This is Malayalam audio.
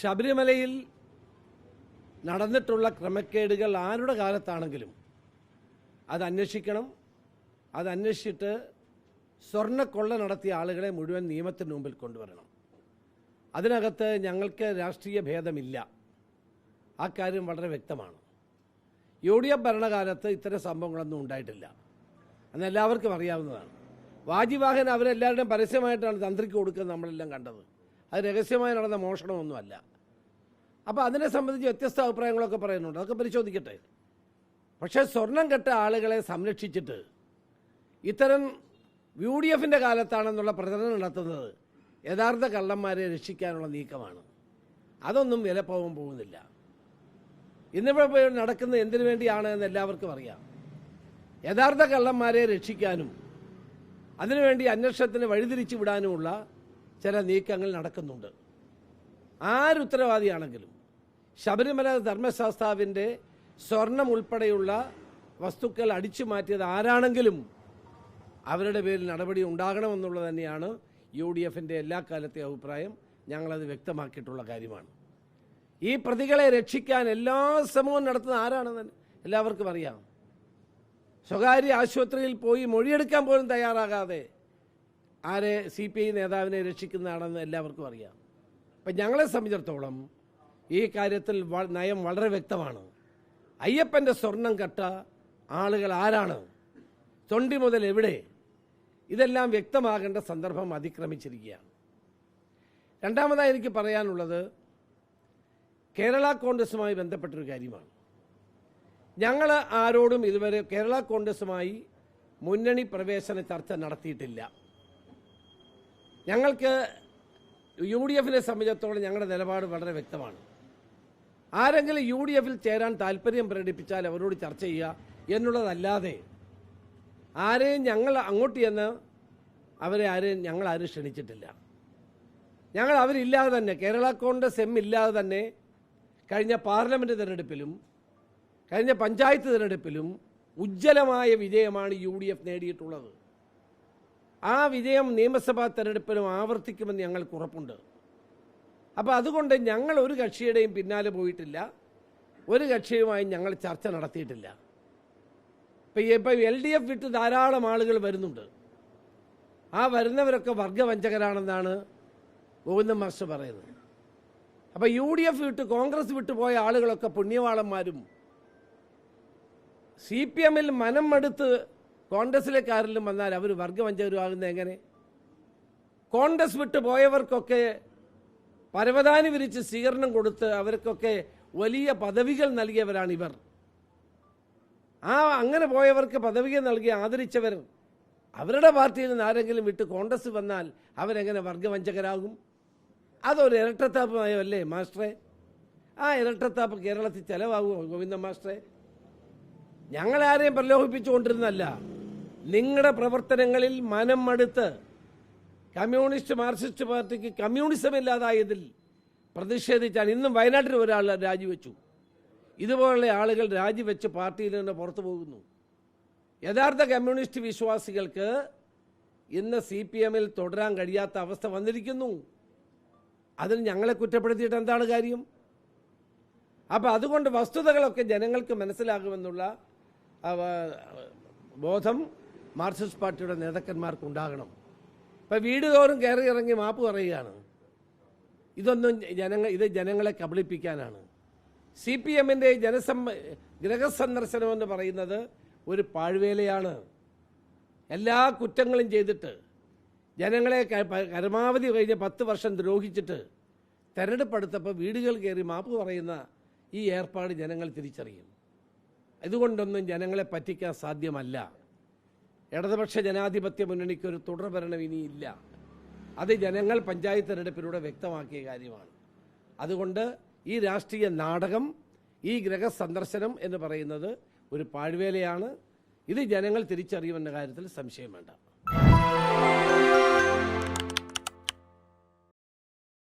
ശബരിമലയിൽ നടന്നിട്ടുള്ള ക്രമക്കേടുകൾ ആരുടെ കാലത്താണെങ്കിലും അത് അന്വേഷിക്കണം. അത് അന്വേഷിച്ചിട്ട് സ്വർണ്ണക്കൊള്ള നടത്തിയ ആളുകളെ മുഴുവൻ നിയമത്തിന് മുമ്പിൽ കൊണ്ടുവരണം. അതിനകത്ത് ഞങ്ങൾക്ക് രാഷ്ട്രീയ ഭേദമില്ല. ആ കാര്യം വളരെ വ്യക്തമാണ്. UDF ഭരണകാലത്ത് ഇത്തരം സംഭവങ്ങളൊന്നും ഉണ്ടായിട്ടില്ല. അന്ന് എല്ലാവർക്കും അറിയാവുന്നതാണ്. വാജിവാഹൻ അവരെല്ലാവരുടെയും പരസ്യമായിട്ടാണ് തന്ത്രിക്ക് കൊടുക്കുന്നത് നമ്മളെല്ലാം കണ്ടത്. അത് രഹസ്യമായി നടന്ന മോഷണമൊന്നുമല്ല. അപ്പോൾ അതിനെ സംബന്ധിച്ച് വ്യത്യസ്ത അഭിപ്രായങ്ങളൊക്കെ പറയുന്നുണ്ട്. അതൊക്കെ പരിശോധിക്കട്ടെ. പക്ഷേ സ്വർണം കെട്ട ആളുകളെ സംരക്ഷിച്ചിട്ട് ഇത്തരം UDFൻ്റെ കാലത്താണെന്നുള്ള പ്രചരണം നടത്തുന്നത് യഥാർത്ഥ കള്ളന്മാരെ രക്ഷിക്കാനുള്ള നീക്കമാണ്. അതൊന്നും വിലപ്പോകാൻ പോകുന്നില്ല. ഇന്നിവിടെ നടക്കുന്നത് എന്തിനു വേണ്ടിയാണ് എന്ന് എല്ലാവർക്കും അറിയാം. യഥാർത്ഥ കള്ളന്മാരെ രക്ഷിക്കാനും അതിനുവേണ്ടി അന്വേഷണത്തിന് വഴിതിരിച്ചു വിടാനുമുള്ള ചില നീക്കങ്ങൾ നടക്കുന്നുണ്ട്. ആരുത്തരവാദിയാണെങ്കിലും ശബരിമല ധർമ്മശാസ്താവിൻ്റെ സ്വർണം ഉൾപ്പെടെയുള്ള വസ്തുക്കൾ അടിച്ചു മാറ്റിയത് ആരാണെങ്കിലും അവരുടെ പേരിൽ നടപടി ഉണ്ടാകണമെന്നുള്ളത് തന്നെയാണ് UDFൻ്റെ എല്ലാ കാലത്തെ അഭിപ്രായം. ഞങ്ങളത് വ്യക്തമാക്കിയിട്ടുള്ള കാര്യമാണ്. ഈ പ്രതികളെ രക്ഷിക്കാൻ എല്ലാ ശ്രമവും നടത്തുന്ന ആരാണെന്ന് എല്ലാവർക്കും അറിയാം. സ്വകാര്യ ആശുപത്രിയിൽ പോയി മൊഴിയെടുക്കാൻ പോലും തയ്യാറാകാതെ ആരെ CPI നേതാവിനെ രക്ഷിക്കുന്നതാണെന്ന് എല്ലാവർക്കും അറിയാം. അപ്പം ഞങ്ങളെ സംബന്ധിച്ചിടത്തോളം ഈ കാര്യത്തിൽ നയം വളരെ വ്യക്തമാണ്. അയ്യപ്പൻ്റെ സ്വർണം കെട്ട ആളുകൾ ആരാണ്, തൊണ്ടി മുതൽ എവിടെ, ഇതെല്ലാം വ്യക്തമാകേണ്ട സന്ദർഭം അതിക്രമിച്ചിരിക്കുകയാണ്. രണ്ടാമതായി എനിക്ക് പറയാനുള്ളത് കേരള കോൺഗ്രസുമായി ബന്ധപ്പെട്ടൊരു കാര്യമാണ്. ഞങ്ങൾ ആരോടും ഇതുവരെ കേരള കോൺഗ്രസുമായി മുന്നണി പ്രവേശന ചർച്ച നടത്തിയിട്ടില്ല. ഞങ്ങൾക്ക് UDFനെ സംബന്ധിച്ചിടത്തോളം ഞങ്ങളുടെ നിലപാട് വളരെ വ്യക്തമാണ്. ആരെങ്കിലും UDFൽ ചേരാൻ താല്പര്യം പ്രകടിപ്പിച്ചാൽ അവരോട് ചർച്ച ചെയ്യുക എന്നുള്ളതല്ലാതെ ആരെയും ഞങ്ങൾ അങ്ങോട്ട് ചെന്ന് ഞങ്ങൾ ആരും ക്ഷണിച്ചിട്ടില്ല. ഞങ്ങൾ അവരില്ലാതെ തന്നെ, കേരള കോൺഗ്രസ് ഇല്ലാതെ തന്നെ കഴിഞ്ഞ പാർലമെൻറ്റ് തിരഞ്ഞെടുപ്പിലും കഴിഞ്ഞ പഞ്ചായത്ത് തിരഞ്ഞെടുപ്പിലും ഉജ്ജ്വലമായ വിജയമാണ് UDF നേടിയിട്ടുള്ളത്. ആ വിജയം നിയമസഭാ തെരഞ്ഞെടുപ്പിലും ആവർത്തിക്കുമെന്ന് ഞങ്ങൾക്ക് ഉറപ്പുണ്ട്. അപ്പോൾ അതുകൊണ്ട് ഞങ്ങൾ ഒരു കക്ഷിയുടെയും പിന്നാലെ പോയിട്ടില്ല. ഒരു കക്ഷിയുമായും ഞങ്ങൾ ചർച്ച നടത്തിയിട്ടില്ല. ഇപ്പോൾ LDF വിട്ട് ധാരാളം ആളുകൾ വരുന്നുണ്ട്. ആ വരുന്നവരൊക്കെ വർഗവഞ്ചകരാണെന്നാണ് ഗോവിന്ദൻ മാസ്റ്റർ പറയുന്നത്. അപ്പോൾ UDF വിട്ട് കോൺഗ്രസ് വിട്ടു പോയ ആളുകളൊക്കെ പുണ്യവാളന്മാരും CPMൽ മനം മടുത്ത് കോൺഗ്രസിലേക്കാരിലും വന്നാൽ അവർ വർഗവഞ്ചകരുമാകുന്നത് എങ്ങനെ? കോൺഗ്രസ് വിട്ടു പോയവർക്കൊക്കെ പരവതാനി വിരിച്ച് സ്വീകരണം കൊടുത്ത് അവർക്കൊക്കെ വലിയ പദവികൾ നൽകിയവരാണിവർ. അങ്ങനെ പോയവർക്ക് പദവികൾ നൽകി ആദരിച്ചവർ അവരുടെ പാർട്ടിയിൽ നിന്ന് ആരെങ്കിലും വിട്ട് കോൺഗ്രസ് വന്നാൽ അവരെങ്ങനെ വർഗവഞ്ചകരാകും? അതൊരു ഇരട്ടത്താപ്പ് നയമല്ലേ മാസ്റ്ററെ? ആ ഇരട്ടത്താപ്പ് കേരളത്തിൽ ചെലവാകുമോ ഗോവിന്ദൻ മാസ്റ്ററെ? ഞങ്ങളാരെയും പ്രലോഭിപ്പിച്ചുകൊണ്ടിരുന്നല്ല. നിങ്ങളുടെ പ്രവർത്തനങ്ങളിൽ മനം മടുത്ത് കമ്മ്യൂണിസ്റ്റ് മാർക്സിസ്റ്റ് പാർട്ടിക്ക് കമ്മ്യൂണിസം ഇല്ലാതായതിൽ പ്രതിഷേധിച്ചാണ് ഇന്നും വയനാട്ടിൽ ഒരാൾ രാജിവെച്ചു. ഇതുപോലുള്ള ആളുകൾ രാജിവെച്ച് പാർട്ടിയിൽ നിന്ന് പുറത്തു പോകുന്നു. യഥാർത്ഥ കമ്മ്യൂണിസ്റ്റ് വിശ്വാസികൾക്ക് ഇന്ന് CPMൽ തുടരാൻ കഴിയാത്ത അവസ്ഥ വന്നിരിക്കുന്നു. അതിന് ഞങ്ങളെ കുറ്റപ്പെടുത്തിയിട്ട് എന്താണ് കാര്യം? അപ്പോൾ അതുകൊണ്ട് വസ്തുതകളൊക്കെ ജനങ്ങൾക്ക് മനസ്സിലാകുമെന്നുള്ള ബോധം മാർക്സിസ്റ്റ് പാർട്ടിയുടെ നേതാക്കന്മാർക്ക് ഉണ്ടാകണം. ഇപ്പം വീട് തോറും കയറി ഇറങ്ങി മാപ്പ് പറയുകയാണ്. ഇത് ജനങ്ങളെ കബളിപ്പിക്കാനാണ്. CPMൻ്റെ ഗൃഹസന്ദർശനം എന്ന് പറയുന്നത് ഒരു പാഴ്വേലയാണ്. എല്ലാ കുറ്റങ്ങളും ചെയ്തിട്ട് ജനങ്ങളെ പരമാവധി കഴിഞ്ഞ 10 വർഷം ദ്രോഹിച്ചിട്ട് തെരഞ്ഞെടുപ്പെടുത്തപ്പോൾ വീടുകൾ കയറി മാപ്പ് പറയുന്ന ഈ ഏർപ്പാട് ജനങ്ങൾ തിരിച്ചറിയും. ഇതുകൊണ്ടൊന്നും ജനങ്ങളെ പറ്റിക്കാൻ സാധ്യമല്ല. ഇടതുപക്ഷ ജനാധിപത്യ മുന്നണിക്കൊരു തുടർഭരണം ഇനിയില്ല. അത് ജനങ്ങൾ പഞ്ചായത്ത് തെരഞ്ഞെടുപ്പിലൂടെ വ്യക്തമാക്കിയ കാര്യമാണ്. അതുകൊണ്ട് ഈ രാഷ്ട്രീയ നാടകം, ഈ ഗൃഹസന്ദർശനം എന്ന് പറയുന്നത് ഒരു പാഴ്വേലയാണ്. ഇത് ജനങ്ങൾ തിരിച്ചറിയുമെന്ന കാര്യത്തിൽ സംശയം വേണ്ട.